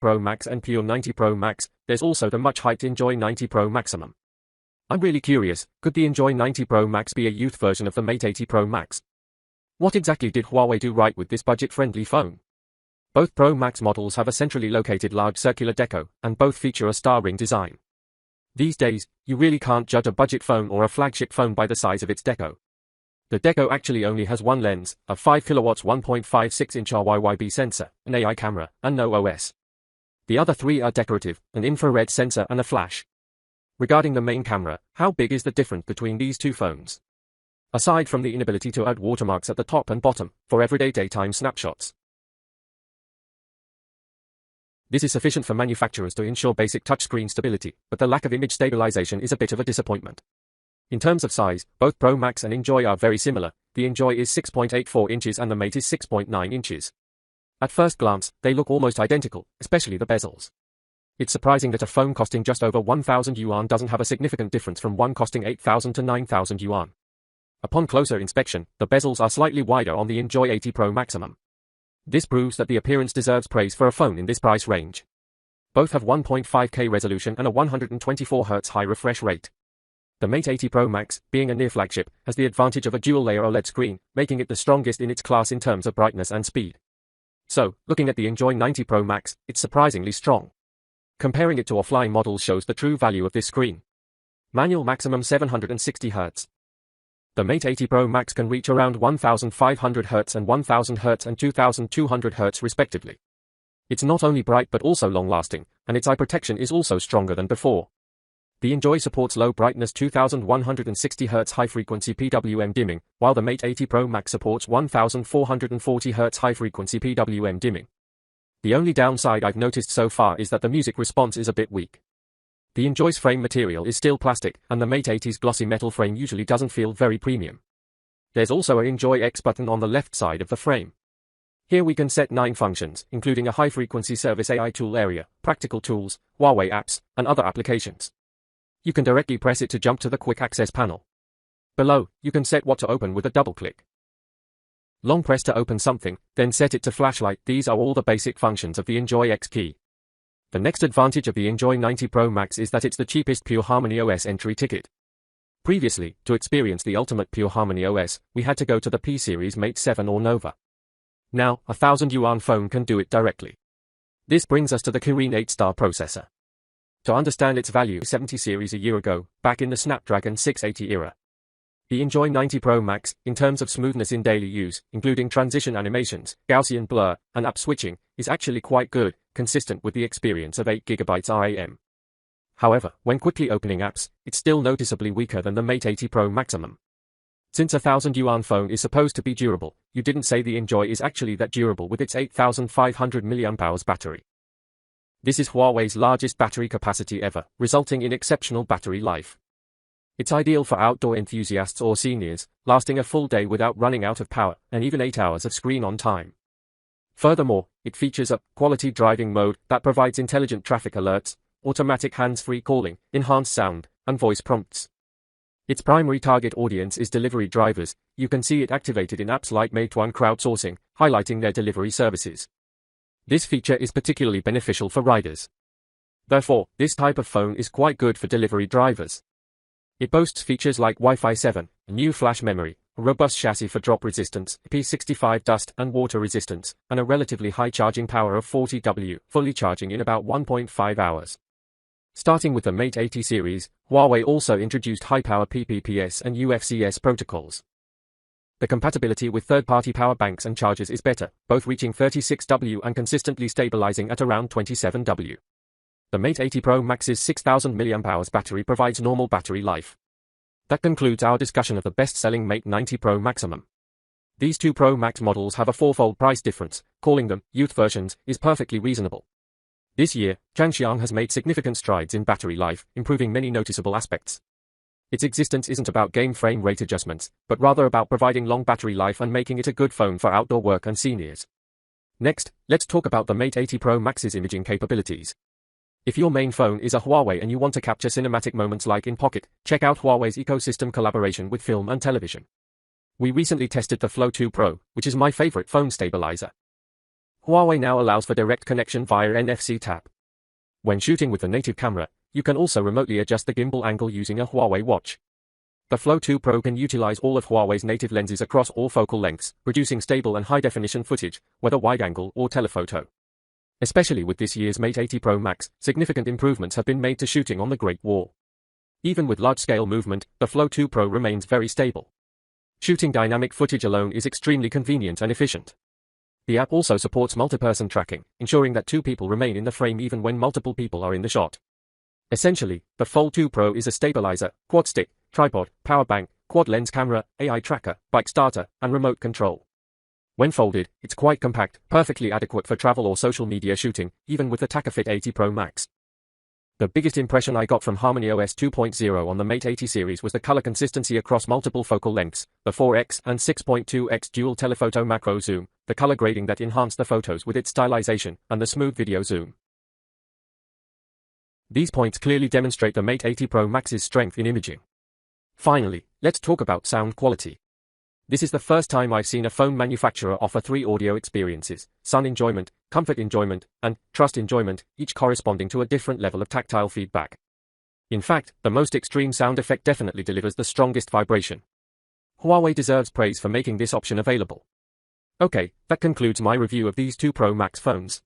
Pro Max and Pure 90 Pro Max, there's also the much-hyped Enjoy 90 Pro Maximum. I'm really curious, could the Enjoy 90 Pro Max be a youth version of the Mate 80 Pro Max? What exactly did Huawei do right with this budget-friendly phone? Both Pro Max models have a centrally located large circular deco, and both feature a star ring design. These days, you really can't judge a budget phone or a flagship phone by the size of its deco. The deco actually only has one lens, a 5kW 1.56-inch RYYB sensor, an AI camera, and no OS. The other three are decorative, an infrared sensor and a flash. Regarding the main camera, how big is the difference between these two phones? Aside from the inability to add watermarks at the top and bottom, for everyday daytime snapshots. This is sufficient for manufacturers to ensure basic touchscreen stability, but the lack of image stabilization is a bit of a disappointment. In terms of size, both Pro Max and Enjoy are very similar. The Enjoy is 6.84 inches and the Mate is 6.9 inches. At first glance, they look almost identical, especially the bezels. It's surprising that a phone costing just over 1,000 yuan doesn't have a significant difference from one costing 8,000 to 9,000 yuan. Upon closer inspection, the bezels are slightly wider on the Enjoy 80 Pro Maximum. This proves that the appearance deserves praise for a phone in this price range. Both have 1.5K resolution and a 124Hz high refresh rate. The Mate 80 Pro Max, being a near flagship, has the advantage of a dual-layer OLED screen, making it the strongest in its class in terms of brightness and speed. So, looking at the Enjoy 90 Pro Max, it's surprisingly strong. Comparing it to offline models shows the true value of this screen. Manual maximum 760Hz. The Mate 80 Pro Max can reach around 1,500Hz and 1,000Hz and 2,200Hz respectively. It's not only bright but also long-lasting, and its eye protection is also stronger than before. The Enjoy supports low brightness 2160Hz high-frequency PWM dimming, while the Mate 80 Pro Max supports 1440Hz high-frequency PWM dimming. The only downside I've noticed so far is that the music response is a bit weak. The Enjoy's frame material is still plastic, and the Mate 80's glossy metal frame usually doesn't feel very premium. There's also an Enjoy X button on the left side of the frame. Here we can set 9 functions, including a high-frequency service AI tool area, practical tools, Huawei apps, and other applications. You can directly press it to jump to the quick access panel. Below, you can set what to open with a double click. Long press to open something, then set it to flashlight. These are all the basic functions of the Enjoy X key. The next advantage of the Enjoy 90 Pro Max is that it's the cheapest Pure Harmony OS entry ticket. Previously, to experience the ultimate Pure Harmony OS, we had to go to the P-Series Mate 7 or Nova. Now, a 1,000 yuan phone can do it directly. This brings us to the Kirin 8-star processor. To understand its value, 70 series a year ago, back in the Snapdragon 680 era. The Enjoy 90 Pro Max, in terms of smoothness in daily use, including transition animations, Gaussian blur, and app switching, is actually quite good, consistent with the experience of 8GB RAM. However, when quickly opening apps, it's still noticeably weaker than the Mate 80 Pro Maximum. Since a 1,000 yuan phone is supposed to be durable, you didn't say the Enjoy is actually that durable with its 8,500 mAh battery. This is Huawei's largest battery capacity ever, resulting in exceptional battery life. It's ideal for outdoor enthusiasts or seniors, lasting a full day without running out of power, and even 8 hours of screen on time. Furthermore, it features a quality driving mode that provides intelligent traffic alerts, automatic hands-free calling, enhanced sound, and voice prompts. Its primary target audience is delivery drivers. You can see it activated in apps like Meituan crowdsourcing, highlighting their delivery services. This feature is particularly beneficial for riders. Therefore, this type of phone is quite good for delivery drivers. It boasts features like Wi-Fi 7, a new flash memory, a robust chassis for drop resistance, P65 dust and water resistance, and a relatively high charging power of 40 W, fully charging in about 1.5 hours. Starting with the Mate 80 series, Huawei also introduced high-power PPPS and UFCS protocols. The compatibility with third-party power banks and chargers is better, both reaching 36 W and consistently stabilizing at around 27 W. The Mate 80 Pro Max's 6,000 mAh battery provides normal battery life. That concludes our discussion of the best-selling Mate 90 Pro Maximum. These two Pro Max models have a fourfold price difference. Calling them youth versions is perfectly reasonable. This year, Changshiang has made significant strides in battery life, improving many noticeable aspects. Its existence isn't about game frame rate adjustments, but rather about providing long battery life and making it a good phone for outdoor work and seniors. Next, let's talk about the Mate 80 Pro Max's imaging capabilities. If your main phone is a Huawei and you want to capture cinematic moments like in Pocket, check out Huawei's ecosystem collaboration with film and television. We recently tested the Flow 2 Pro, which is my favorite phone stabilizer. Huawei now allows for direct connection via NFC tap. When shooting with the native camera, you can also remotely adjust the gimbal angle using a Huawei watch. The Flow 2 Pro can utilize all of Huawei's native lenses across all focal lengths, producing stable and high-definition footage, whether wide-angle or telephoto. Especially with this year's Mate 80 Pro Max, significant improvements have been made to shooting on the Great Wall. Even with large-scale movement, the Flow 2 Pro remains very stable. Shooting dynamic footage alone is extremely convenient and efficient. The app also supports multi-person tracking, ensuring that two people remain in the frame even when multiple people are in the shot. Essentially, the Fold 2 Pro is a stabilizer, quad stick, tripod, power bank, quad lens camera, AI tracker, bike starter, and remote control. When folded, it's quite compact, perfectly adequate for travel or social media shooting, even with the TackerFit 80 Pro Max. The biggest impression I got from HarmonyOS 2.0 on the Mate 80 series was the color consistency across multiple focal lengths, the 4x and 6.2x dual telephoto macro zoom, the color grading that enhanced the photos with its stylization, and the smooth video zoom. These points clearly demonstrate the Mate 80 Pro Max's strength in imaging. Finally, let's talk about sound quality. This is the first time I've seen a phone manufacturer offer 3 audio experiences: sound enjoyment, comfort enjoyment, and trust enjoyment, each corresponding to a different level of tactile feedback. In fact, the most extreme sound effect definitely delivers the strongest vibration. Huawei deserves praise for making this option available. Okay, that concludes my review of these two Pro Max phones.